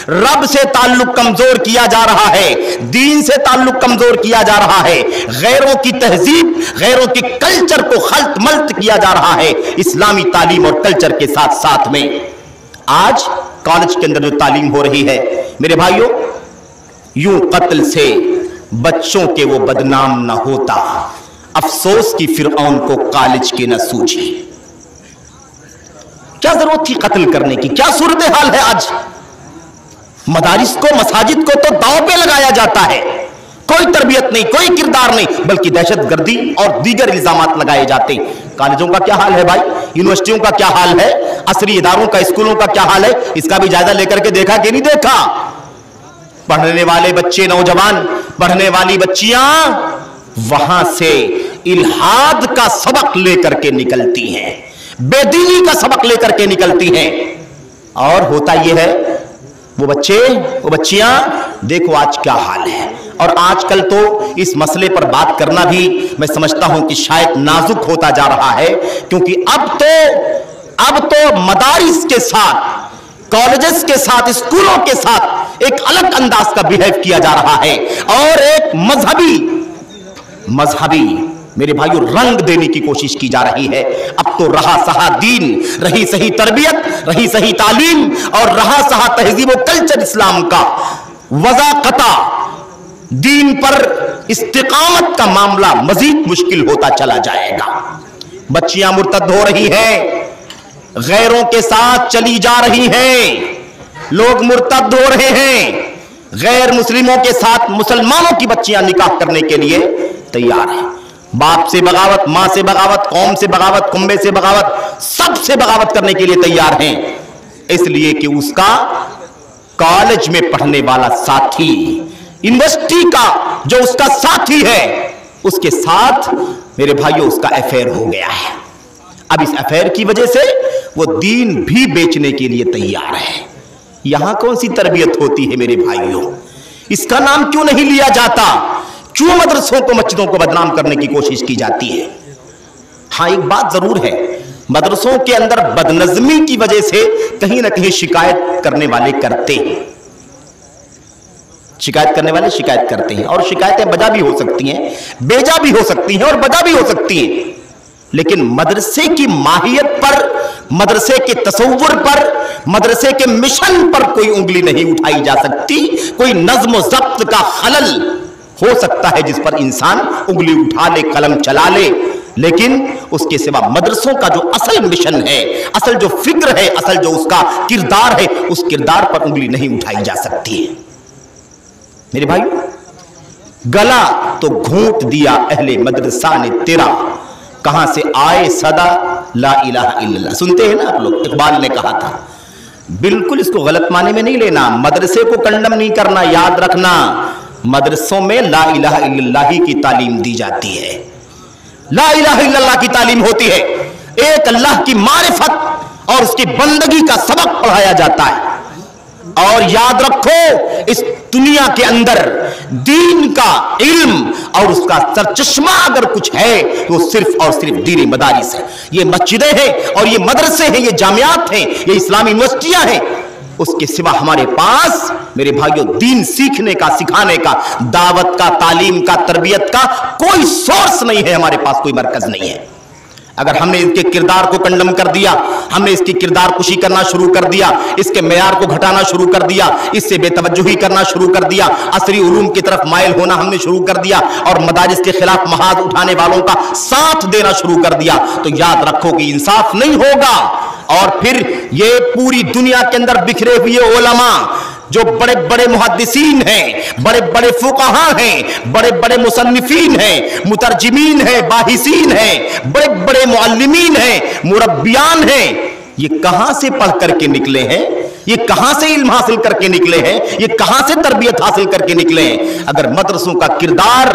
S1: رب سے تعلق کمزور کیا جا رہا ہے، دین سے تعلق کمزور کیا جا رہا ہے، غیروں کی تہذیب، غیروں کے کلچر کو خلط ملط کیا جا رہا ہے اسلامی تعلیم اور کلچر کے ساتھ ساتھ میں۔ آج کالج کے اندر جو تعلیم ہو رہی ہے میرے بھائیوں، یوں قتل سے بچوں کے وہ بدنام نہ ہوتا، افسوس کی فرعون کو کالج کی نہ سوجی۔ کیا ضرورت تھی قتل کرنے کی؟ کیا صورتحال ہے آج؟ مدارس کو، مساجد کو تو داؤ پہ لگایا جاتا ہے، کوئی تربیت نہیں، کوئی کردار نہیں، بلکہ دہشت گردی اور دیگر الزامات لگائے جاتے ہیں۔ کالجوں کا کیا حال ہے بھائی؟ یونیورسٹیوں کا کیا حال ہے؟ عصری اداروں کا، اسکولوں کا کیا حال ہے؟ اس کا بھی جائزہ لے کر کے دیکھا کہ نہیں دیکھا؟ پڑھنے والے بچے، نوجوان، پڑھنے والی بچیاں وہاں سے الحاد کا سبق لے کر کے نکلتی ہیں، بے دینی کا سبق لے کر کے نکلتی ہیں، اور ہوتا یہ ہے وہ بچے، وہ بچیاں، دیکھو آج کیا حال ہے۔ اور آج کل تو اس مسئلے پر بات کرنا بھی میں سمجھتا ہوں کہ شاید نازک ہوتا جا رہا ہے، کیونکہ اب تو مدارس کے ساتھ، کالجز کے ساتھ، اسکولوں کے ساتھ ایک الگ انداز کا بیہیو کیا جا رہا ہے، اور ایک مذہبی میرے بھائیو رنگ دینے کی کوشش کی جا رہی ہے۔ اب تو رہا سہا دین، رہی صحیح تربیت، رہی صحیح تعلیم، اور رہا سہا تہذیب و کلچر اسلام کا، وضاقتہ دین پر استقامت کا معاملہ مزید مشکل ہوتا چلا جائے گا۔ بچیاں مرتد ہو رہی ہیں، غیروں کے ساتھ چلی جا رہی ہیں، لوگ مرتد ہو رہے ہیں، गैर मुस्लिमों के साथ मुसलमानों की बच्चियां निकाह करने के लिए तैयार हैं। बाप से बगावत, मां से बगावत, कौम से बगावत, कुंबे से बगावत, सबसे बगावत करने के लिए तैयार हैं, इसलिए कि उसका कॉलेज में पढ़ने वाला साथी, यूनिवर्सिटी का जो उसका साथी है, उसके साथ मेरे भाइयों उसका अफेयर हो गया है। अब इस अफेयर की वजह से वो दीन भी बेचने के लिए तैयार है। यहां कौन सी तरबियत होती है मेरे भाइयों? इसका नाम क्यों नहीं लिया जाता? क्यों मदरसों को, मस्जिदों को बदनाम करने की कोशिश की जाती है? हाँ, एक बात जरूर है, मदरसों के अंदर बदनज़मी की वजह से कहीं ना कहीं शिकायत करने वाले करते हैं, शिकायत करने वाले शिकायत करते हैं, और शिकायतें बजा भी हो सकती हैं, बेजा भी हो सकती हैं और बजा भी हो सकती हैं, लेकिन मदरसे की माहियत पर, मदरसे के तसव्वुर पर, मदरसे के मिशन पर कोई उंगली नहीं उठाई जा सकती। कोई नज्म व ज़ब्त का खलल हो सकता है जिस पर इंसान उंगली उठा ले, कलम चला ले, लेकिन उसके सिवा मदरसों का जो असल मिशन है, असल जो फिक्र है, असल जो उसका किरदार है, उस किरदार पर उंगली नहीं उठाई जा सकती है। मेरे भाइयों, गला तो घोंट दिया अहले मदरसा ने तेरा, कहां से आए सदा ला इलाहा इल्लल्लाह। सुनते हैं ना आप लोग, इकबाल ने कहा था। बिल्कुल इसको गलत माने में नहीं लेना, मदरसे को कंडम नहीं करना, याद रखना मदरसों में ला इलाहा इल्लल्लाह की तालीम दी जाती है, ला इलाहा इल्लल्लाह की तालीम होती है, एक अल्लाह की मारिफत और उसकी बंदगी का सबक पढ़ाया जाता है। और याद रखो, इस दुनिया के अंदर दीन का इल्म और उसका सरचश्मा अगर कुछ है तो सिर्फ और सिर्फ दीनी मदारिस है। ये मस्जिदें हैं और ये मदरसे हैं, ये जामियात हैं, ये इस्लामी यूनिवर्सिटियां हैं। उसके सिवा हमारे पास मेरे भाइयों दीन सीखने का, सिखाने का, दावत का, तालीम का, तरबियत का कोई सोर्स नहीं है, हमारे पास कोई मरकज नहीं है। अगर हमने इसके किरदार को कंडम कर दिया, हमने इसकी किरदार कुशी करना शुरू कर दिया, इसके मेयार को घटाना शुरू कर दिया, इससे बेतवज्जुही करना शुरू कर दिया, असरी उलूम की तरफ माइल होना हमने शुरू कर दिया और मदारिस के खिलाफ महाज उठाने वालों का साथ देना शुरू कर दिया, तो याद रखो कि इंसाफ नहीं होगा। और फिर ये पूरी दुनिया के अंदर बिखरे हुए उलमा, जो बड़े बड़े मुहद्दिसीन हैं, बड़े बड़े फुक़हा हैं, बड़े बड़े मुसन्निफीन हैं, मुतरजिमीन हैं, बाहिसीन हैं, बड़े बड़े मुअल्लिमीन हैं, मुरब्बियान हैं, ये कहां से पढ़ करके निकले हैं? ये कहां से इल्म हासिल करके निकले हैं? ये कहां से तरबियत हासिल करके निकले हैं? अगर मदरसों का किरदार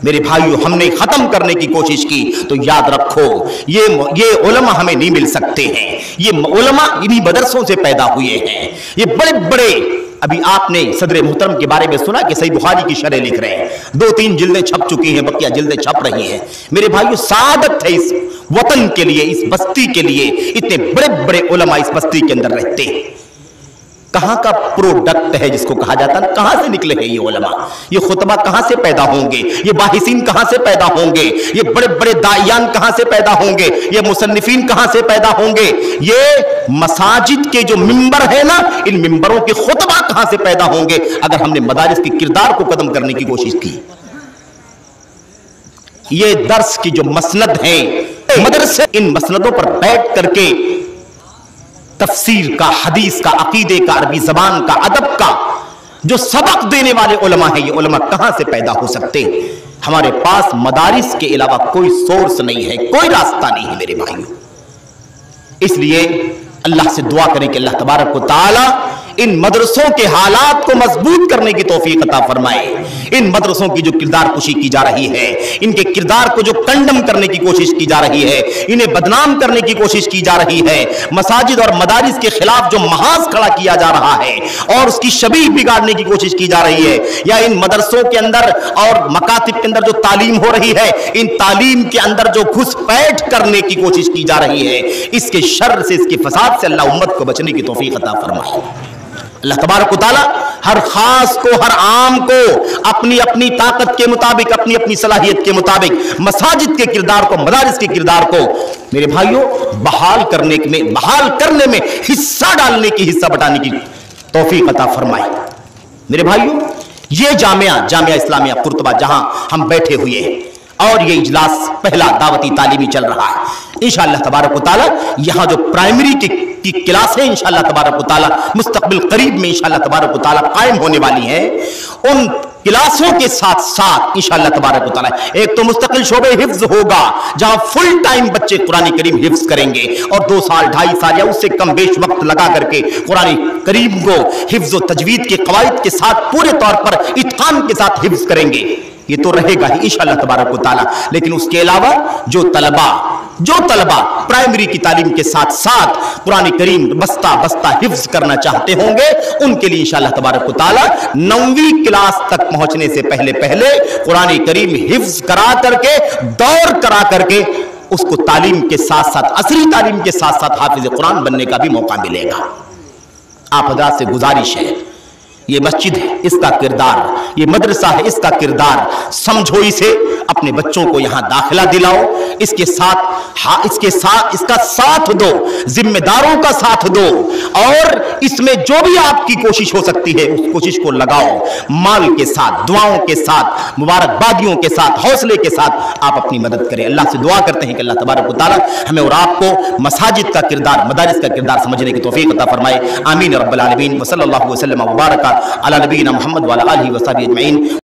S1: मेरे भाइयों हमने खत्म करने की कोशिश की तो याद रखो ये उलमा हमें नहीं मिल सकते हैं। ये उलमा इन्हीं मदरसों से पैदा हुए हैं। ये बड़े बड़े, अभी आपने सदर मुहतरम के बारे में सुना कि सही बुखारी की शरह लिख रहे हैं, 2-3 जिल्दें छप चुकी हैं, बकिया जिल्दें छप रही हैं। मेरे भाइयों, सादत है इस वतन के लिए, इस बस्ती के लिए, इतने बड़े बड़े उलमा इस बस्ती के अंदर रहते हैं। कहां का प्रोडक्ट है जिसको कहा जाता है? कहां से निकले हैं ये उलमा? ये खुतबा कहां से पैदा होंगे? ये बाहिसीन कहां से पैदा होंगे? ये बड़े बड़े दायान कहां से पैदा होंगे? ये मुसन्निफीन कहां से पैदा होंगे? ये मसाजिद के जो मिंबर है ना, इन मिंबरों के खुतबा कहां से पैदा होंगे अगर हमने मदारिस के किरदार को खत्म करने की कोशिश की? ये दर्स की जो मसनद है, मदरसे इन मसनदों पर बैठ करके तफसीर का, हदीस का, अकीदे का, अरबी जबान का, अदब का जो सबक देने वाले उलमा हैं, ये उलमा कहां से पैदा हो सकते? हमारे पास मदारिस के अलावा कोई सोर्स नहीं है, कोई रास्ता नहीं है मेरे भाइयों। इसलिए अल्लाह से दुआ करें कि अल्लाह तबारक व तआला इन मदरसों के हालात को मजबूत करने की तौफीक अता फरमाए। इन मदरसों की जो किरदार कुशी की जा रही है, इनके किरदार को जो कंडम करने की कोशिश की जा रही है, इन्हें बदनाम करने की कोशिश की जा रही है, मसाजिद और मदारिस के खिलाफ जो महाज खड़ा किया जा रहा है और उसकी शबीह बिगाड़ने की कोशिश की जा रही है, या इन मदरसों के अंदर और मकातिब के अंदर जो तालीम हो रही है, इन तालीम के अंदर जो घुसपैठ करने की कोशिश की जा रही है, इसके शर से, इसके फसाद से अल्लाह उम्मत को बचने की तौफीक अता फरमाए। अल्लाह तबारक व तआला हर खास को, हर आम को अपनी अपनी ताकत के मुताबिक, अपनी अपनी सलाहियत के मुताबिक मसाजिद के किरदार को, मदारिस के किरदार को मेरे भाइयों बहाल करने में हिस्सा डालने की, हिस्सा बटाने की तौफीक अता फरमाए। मेरे भाइयों, ये जामिया इस्लामिया कुर्तबा जहां हम बैठे हुए हैं, और ये इजलास पहला दावती तालीमी चल रहा है। इंशाअल्लाह तबारक व तआला यहाँ जो प्राइमरी की क्लासें इंशाअल्लाह तबारक व तआला मुस्तकबिल करीब में इंशाअल्लाह तबारक व तआला कायम होने वाली हैं, उन क्लासों के साथ साथ इंशाअल्लाह तबारक व तआला एक तो मुस्तकिल शोबे हिफ्ज होगा जहां फुल टाइम बच्चे कुरान करीम हिफ्ज करेंगे और 2 साल 2.5 साल या उससे कम बेश वक्त लगा करके कुरान करीम को हिफ्ज व तजवीद के कवायद के साथ पूरे तौर पर इत्कान के साथ हिफ्ज करेंगे। ये तो रहेगा ही इंशाअल्लाह तबारक व तआला। लेकिन उसके अलावा जो तलबा प्राइमरी की तालीम के साथ साथ कुरान करीम बस्ता बस्ता हिफ्ज करना चाहते होंगे, उनके लिए इंशाअल्लाह तबारक व तआला 9वीं क्लास तक पहुंचने से पहले कुरान करीम हिफ्ज करा करके दौर करा करके उसको तालीम के साथ साथ असली तालीम के साथ साथ हाफिज कुरान बनने का भी मौका मिलेगा। आप हज़रात से गुजारिश है, ये मस्जिद है इसका किरदार, ये मदरसा है इसका किरदार, समझो इसे, अपने बच्चों को यहां दाखिला दिलाओ, इसके साथ इसका साथ दो, जिम्मेदारों का साथ दो और इसमें जो भी आपकी कोशिश हो सकती है उस कोशिश को लगाओ, माल के साथ, दुआओं के साथ, मुबारकबादियों के साथ, हौसले के साथ आप अपनी मदद करें। अल्लाह से दुआ करते हैं कि अल्लाह तबारक व तआला हमें और आपको मसाजिद का किरदार, मदारिस का किरदार समझने की तौफीक अता फरमाए। आमीन रब्बल आलमीन। व सल्लल्लाहु वसल्लम व बारक अला नबीना मुहम्मद व अला आलिहि व सहबिहि अजमईन।